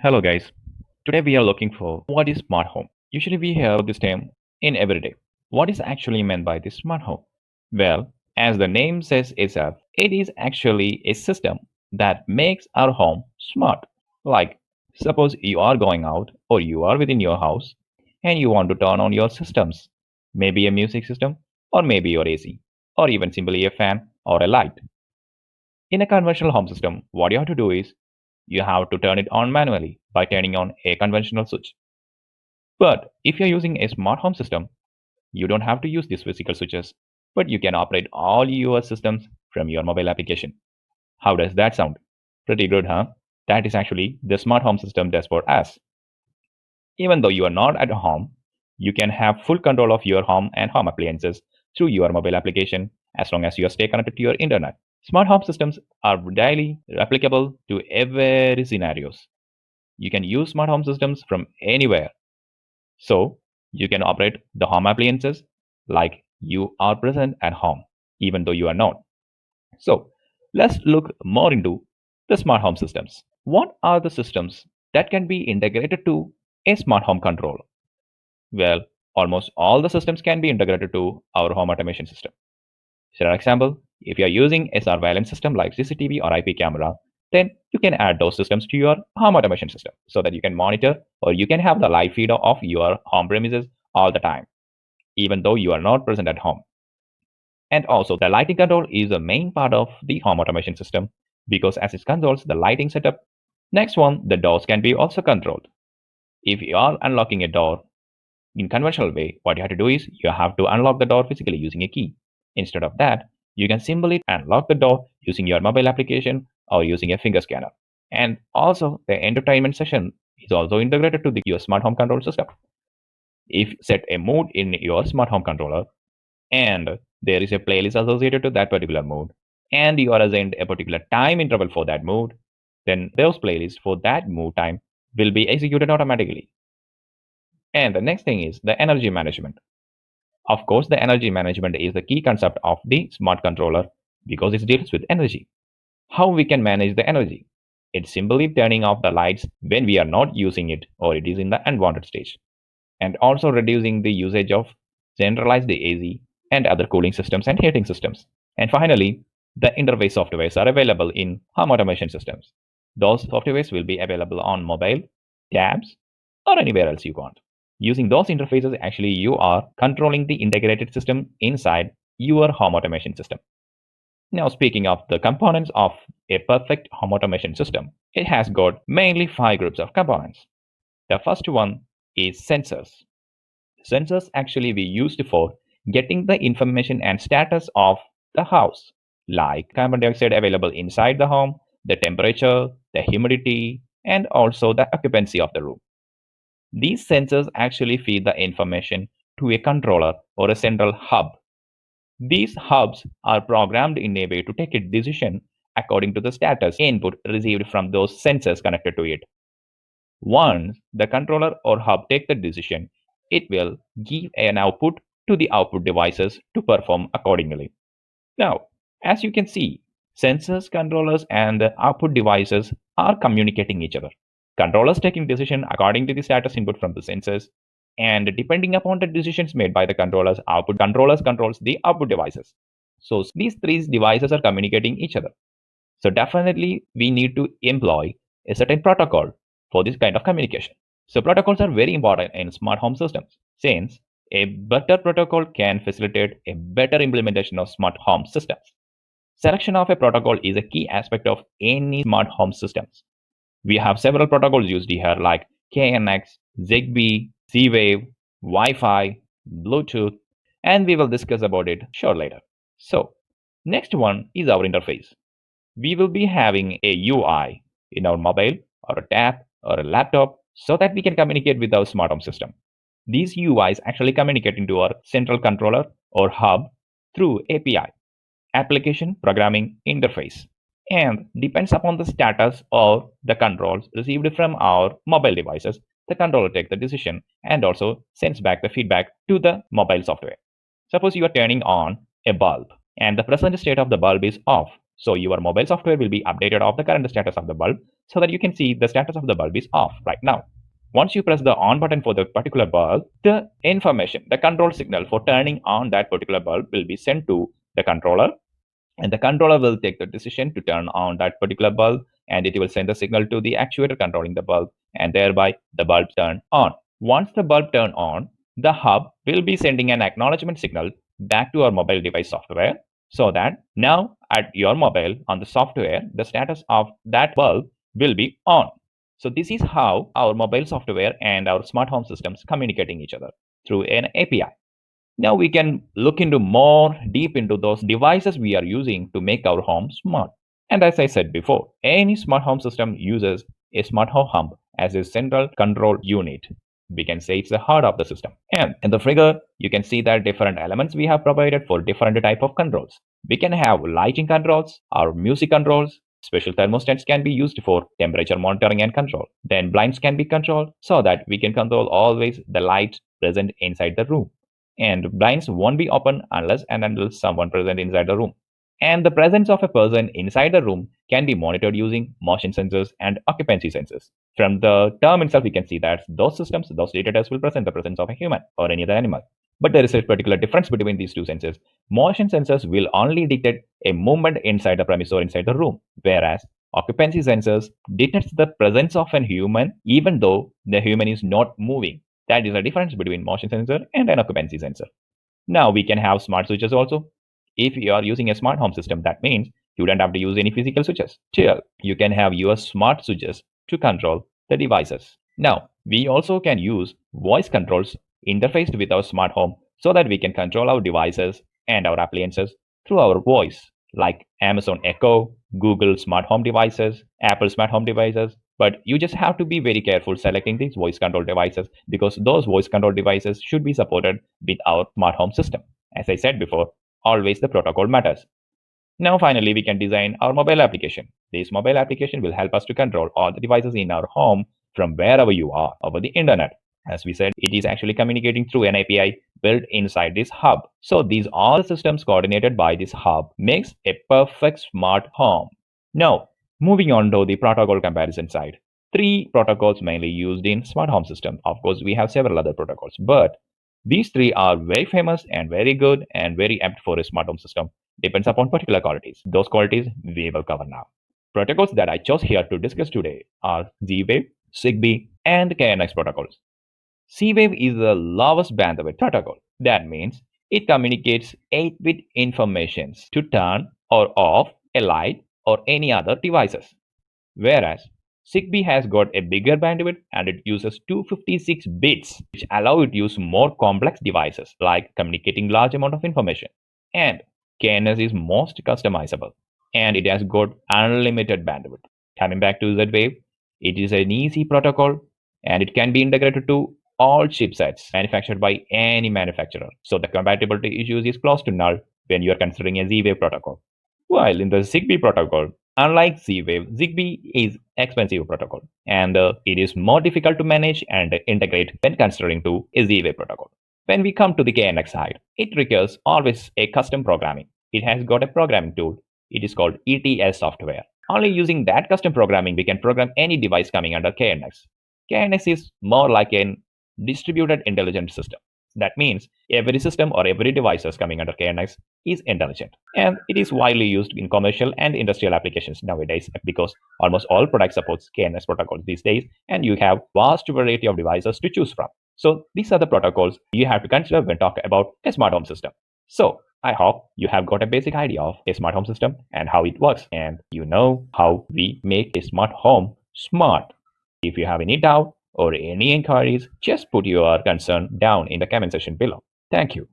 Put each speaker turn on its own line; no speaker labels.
Hello guys. Today we are looking for what is smart home. Usually we hear this term in every day. What is actually meant by this smart home? Well, as the name says itself, it is actually a system that makes our home smart. Like suppose you are going out or you are within your house and you want to turn on your systems. Maybe a music system or maybe your AC or even simply a fan or a light. In a conventional home system, what you have to do is you have to turn it on manually by turning on a conventional switch. But if you're using a smart home system, you don't have to use these physical switches, but you can operate all your systems from your mobile application. How does that sound? Pretty good, huh? That is actually the smart home system does for us. Even though you are not at home, you can have full control of your home and home appliances through your mobile application as long as you stay connected to your internet. Smart home systems are daily replicable to every scenarios. You can use smart home systems from anywhere. So you can operate the home appliances like you are present at home, even though you are not. So let's look more into the smart home systems. What are the systems that can be integrated to a smart home control? Well, almost all the systems can be integrated to our home automation system. For example, if you are using a surveillance system like CCTV or IP camera, then you can add those systems to your home automation system so that you can monitor or you can have the live feed of your home premises all the time, even though you are not present at home. And also, the lighting control is a main part of the home automation system because as it controls the lighting setup. Next one, the doors can be also controlled. If you are unlocking a door in conventional way, what you have to do is you have to unlock the door physically using a key. Instead of that, you can simply unlock the door using your mobile application or using a finger scanner. And also, the entertainment session is also integrated to your smart home control system. If you set a mood in your smart home controller and there is a playlist associated to that particular mood, and you are assigned a particular time interval for that mood, then those playlists for that mood time will be executed automatically. And the next thing is the energy management. Of course, the energy management is the key concept of the smart controller because it deals with energy. How we can manage the energy? It's simply turning off the lights when we are not using it or it is in the unwanted stage, and also reducing the usage of centralized AC and other cooling systems and heating systems. And finally, the interface softwares are available in home automation systems. Those softwares will be available on mobile, tabs, or anywhere else you want. Using those interfaces, actually, you are controlling the integrated system inside your home automation system. Now, speaking of the components of a perfect home automation system, it has got mainly five groups of components. The first one is sensors. Sensors actually we used for getting the information and status of the house, like carbon dioxide available inside the home, the temperature, the humidity, and also the occupancy of the room. These sensors actually feed the information to a controller or a central hub. These hubs are programmed in a way to take a decision according to the status input received from those sensors connected to it. Once the controller or hub take the decision, it will give an output to the output devices to perform accordingly. Now, as you can see, sensors, controllers, and the output devices are communicating each other. Controllers taking decision according to the status input from the sensors, and depending upon the decisions made by the controllers, output controllers controls the output devices. So these three devices are communicating each other. So definitely we need to employ a certain protocol for this kind of communication. So protocols are very important in smart home systems since a better protocol can facilitate a better implementation of smart home systems. Selection of a protocol is a key aspect of any smart home systems. We have several protocols used here like KNX, Zigbee, Z-Wave, Wi-Fi, Bluetooth, and we will discuss about it sure later. So next one is our interface. We will be having a UI in our mobile or a tab or a laptop so that we can communicate with our smart home system. These UIs actually communicate into our central controller or hub through API, application programming interface, and depends upon the status of the controls received from our mobile devices. The controller takes the decision and also sends back the feedback to the mobile software. Suppose you are turning on a bulb and the present state of the bulb is off. So your mobile software will be updated of the current status of the bulb so that you can see the status of the bulb is off right now. Once you press the on button for the particular bulb, the information, the control signal for turning on that particular bulb will be sent to the controller, and the controller will take the decision to turn on that particular bulb, and it will send the signal to the actuator controlling the bulb, and thereby the bulb turn on. Once the bulb turn on, the hub will be sending an acknowledgement signal back to our mobile device software, so that now at your mobile on the software the status of that bulb will be on. So this is how our mobile software and our smart home systems communicating each other through an API. Now we can look into more deep into those devices we are using to make our home smart. And as I said before, any smart home system uses a smart home hub as a central control unit. We can say it's the heart of the system. And in the figure, you can see that different elements we have provided for different type of controls. We can have lighting controls or music controls. Special thermostats can be used for temperature monitoring and control. Then blinds can be controlled so that we can control always the light present inside the room, and blinds won't be open unless and until someone present inside the room. And the presence of a person inside the room can be monitored using motion sensors and occupancy sensors. From the term itself, we can see that those systems, those detectors will present the presence of a human or any other animal. But there is a particular difference between these two sensors. Motion sensors will only detect a movement inside the premise or inside the room, whereas occupancy sensors detects the presence of a human even though the human is not moving. That is the difference between motion sensor and an occupancy sensor. Now we can have smart switches also. If you are using a smart home system, that means you don't have to use any physical switches. Still, you can have your smart switches to control the devices. Now, we also can use voice controls interfaced with our smart home so that we can control our devices and our appliances through our voice, like Amazon Echo, Google smart home devices, Apple smart home devices. But you just have to be very careful selecting these voice control devices because those voice control devices should be supported with our smart home system. As I said before, always the protocol matters. Now, finally, we can design our mobile application. This mobile application will help us to control all the devices in our home from wherever you are over the internet. As we said, it is actually communicating through an API built inside this hub. So these all systems coordinated by this hub makes a perfect smart home. Now, moving on to the protocol comparison side. Three protocols mainly used in smart home system. Of course, we have several other protocols, but these three are very famous and very good and very apt for a smart home system. Depends upon particular qualities. Those qualities we will cover now. Protocols that I chose here to discuss today are Z-Wave, Zigbee, and KNX protocols. Z-Wave is the lowest bandwidth protocol. That means it communicates 8-bit information to turn or off a light or any other devices. Whereas Zigbee has got a bigger bandwidth and it uses 256 bits, which allow it to use more complex devices like communicating large amount of information. And KNS is most customizable and it has got unlimited bandwidth. Coming back to Z-Wave, it is an easy protocol and it can be integrated to all chipsets manufactured by any manufacturer. So the compatibility issues is close to null when you are considering a Z-Wave protocol. While in the Zigbee protocol, unlike Z-Wave, Zigbee is expensive protocol and it is more difficult to manage and integrate when considering to a Z-Wave protocol. When we come to the KNX side, it requires always a custom programming. It has got a programming tool. It is called ETL software. Only using that custom programming, we can program any device coming under KNX. KNX is more like a distributed intelligent system. That means every system or every device coming under KNX is intelligent. And it is widely used in commercial and industrial applications nowadays because almost all products supports KNX protocols these days, and you have vast variety of devices to choose from. So these are the protocols you have to consider when talking about a smart home system. So I hope you have got a basic idea of a smart home system and how it works, and you know how we make a smart home smart. If you have any doubt or any inquiries, just put your concern down in the comment section below. Thank you.